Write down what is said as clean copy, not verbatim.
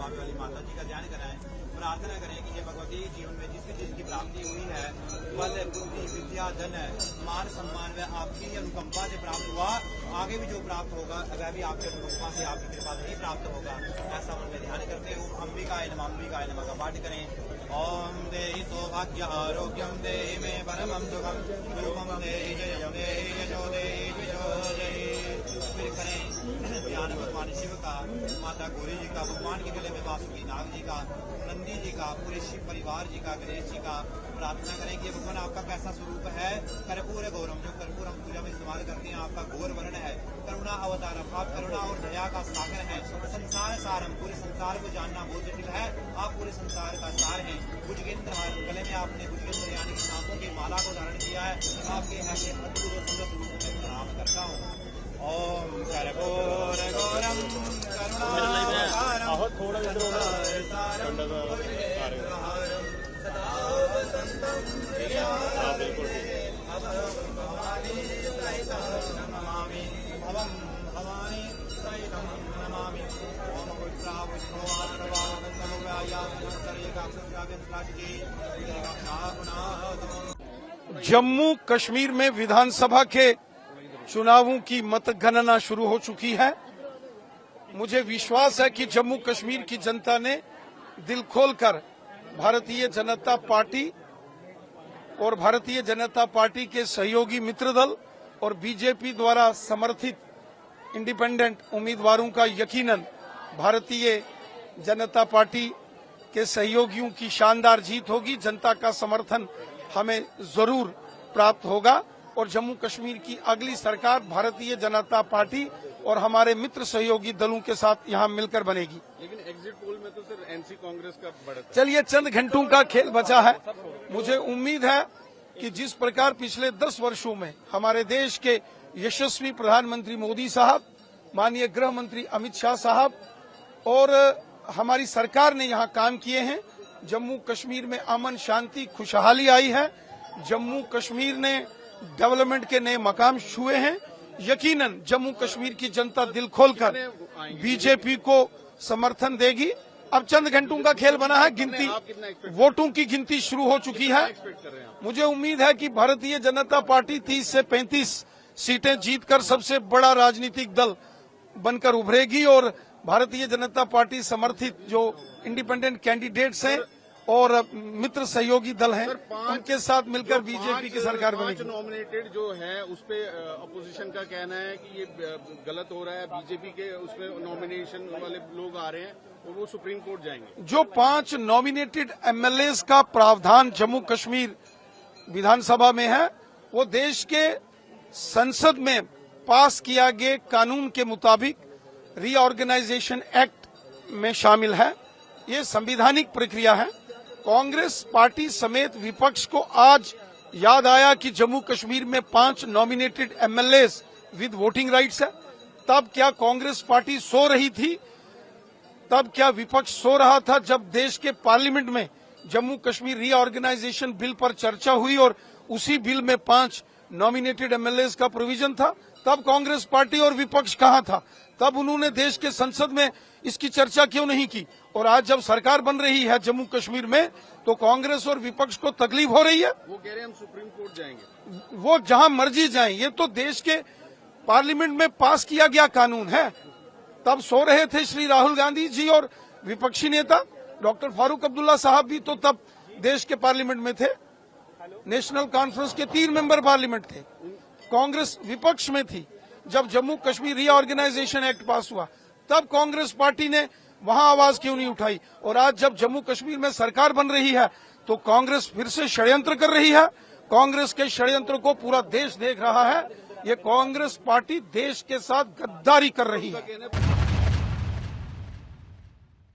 बाबे वाली माता जी का ध्यान कराएं, प्रार्थना करें कि ये भगवती जीवन में जिसकी जिसकी प्राप्ति हुई है, बल बुद्धि विद्या धन मान सम्मान व आपकी अनुकंपा से प्राप्त हुआ, आगे भी जो प्राप्त होगा वह भी आपकी अनुकंपा से आपकी कृपा से ही प्राप्त होगा। ऐसा मन में ध्यान करते हुए अंबिकाय नमः का पाठ करें। ओम देहि सौभाग्य आरोग्यम देहि मे परमं सुखम रूपम देहि जयं देहि यशो देहि विजो देहि। फिर करें ध्यान भगवान शिव का, माता गौरी जी का, भगवान के गले में वासुकी नाग जी का, नंदी जी का, पूरे शिव परिवार जी का, गणेश जी का। प्रार्थना करें कि भगवान आपका कैसा स्वरूप है, कर्पूर गौरम, जो कर्पूर हम पूजा में इस्तेमाल करते हैं, आपका गौर वर्ण है, करुणा अवतारम, आप करुणा और दया का सागर है, संसार सारम, पूरे संसार को जानना बहुत जटिल है, आप पूरे संसार का सार हैं। भुजगेंद्र गले में आपने भुजगेंद्र यानी कि सांपों की माला को धारण किया है, आपके ऐसे अद्भुत और सुंदर स्वरूप में प्रणाम करता हूँ। ओम कर्पूर गौरम करुणावतारम संसारसारम भुजगेंद्रहारम सदा वसंतम भवानी सहितं नमामि, भवं भवानी सहितं नमामि। ओम पुत्रा जम्मू कश्मीर में विधानसभा के चुनावों की मतगणना शुरू हो चुकी है। मुझे विश्वास है कि जम्मू कश्मीर की जनता ने दिल खोलकर भारतीय जनता पार्टी और भारतीय जनता पार्टी के सहयोगी मित्र दल और बीजेपी द्वारा समर्थित इंडिपेंडेंट उम्मीदवारों का यकीनन भारतीय जनता पार्टी के सहयोगियों की शानदार जीत होगी। जनता का समर्थन हमें जरूर प्राप्त होगा और जम्मू कश्मीर की अगली सरकार भारतीय जनता पार्टी और हमारे मित्र सहयोगी दलों के साथ यहां मिलकर बनेगी। लेकिन एग्जिट पोल में तो सिर्फ एनसी कांग्रेस का बढ़त। चलिए, चंद घंटों का खेल बचा है। मुझे उम्मीद है कि जिस प्रकार पिछले 10 वर्षों में हमारे देश के यशस्वी प्रधानमंत्री मोदी साहब, माननीय गृह मंत्री अमित शाह साहब और हमारी सरकार ने यहाँ काम किए हैं, जम्मू कश्मीर में अमन शांति खुशहाली आई है, जम्मू कश्मीर ने डेवलपमेंट के नए मकाम छुए हैं। यकीनन जम्मू कश्मीर की जनता दिल खोलकर बीजेपी को समर्थन देगी। अब चंद घंटों का खेल बना है, गिनती वोटों की गिनती शुरू हो चुकी है। मुझे उम्मीद है कि भारतीय जनता पार्टी 30 से 35 सीटें जीतकर सबसे बड़ा राजनीतिक दल बनकर उभरेगी और भारतीय जनता पार्टी समर्थित जो इंडिपेंडेंट कैंडिडेट्स हैं और मित्र सहयोगी दल हैं, उनके साथ मिलकर बीजेपी की सरकार बनेगी। नॉमिनेटेड जो है उस पे अपोजिशन का कहना है कि ये गलत हो रहा है, बीजेपी के उसमें नॉमिनेशन वाले लोग आ रहे हैं और वो सुप्रीम कोर्ट जाएंगे। जो 5 नॉमिनेटेड एमएलएस का प्रावधान जम्मू कश्मीर विधानसभा में है, वो देश के संसद में पास किया गए कानून के मुताबिक रीऑर्गेनाइजेशन एक्ट में शामिल है। ये संवैधानिक प्रक्रिया है। कांग्रेस पार्टी समेत विपक्ष को आज याद आया कि जम्मू कश्मीर में 5 nominated MLAs with voting rights है। तब क्या कांग्रेस पार्टी सो रही थी? तब क्या विपक्ष सो रहा था जब देश के पार्लियामेंट में जम्मू कश्मीर रीऑर्गेनाइजेशन बिल पर चर्चा हुई और उसी बिल में 5 नॉमिनेटेड एमएलएस का प्रोविजन था? तब कांग्रेस पार्टी और विपक्ष कहां था? तब उन्होंने देश के संसद में इसकी चर्चा क्यों नहीं की? और आज जब सरकार बन रही है जम्मू कश्मीर में, तो कांग्रेस और विपक्ष को तकलीफ हो रही है। वो कह रहे हैं हम सुप्रीम कोर्ट जाएंगे। वो जहां मर्जी जाएं, ये तो देश के पार्लियामेंट में पास किया गया कानून है। तब सो रहे थे श्री राहुल गांधी जी और विपक्षी नेता डॉक्टर फारूक अब्दुल्ला साहब भी तो तब देश के पार्लियामेंट में थे। नेशनल कॉन्फ्रेंस के 3 मेंबर पार्लियामेंट थे। कांग्रेस विपक्ष में थी जब Jammu Kashmir reorganisation act pass हुआ। तब कांग्रेस पार्टी ने वहां आवाज क्यों नहीं उठाई? और आज जब जम्मू कश्मीर में सरकार बन रही है तो कांग्रेस फिर से षड्यंत्र कर रही है। कांग्रेस के षड्यंत्र को पूरा देश देख रहा है। ये कांग्रेस पार्टी देश के साथ गद्दारी कर रही है।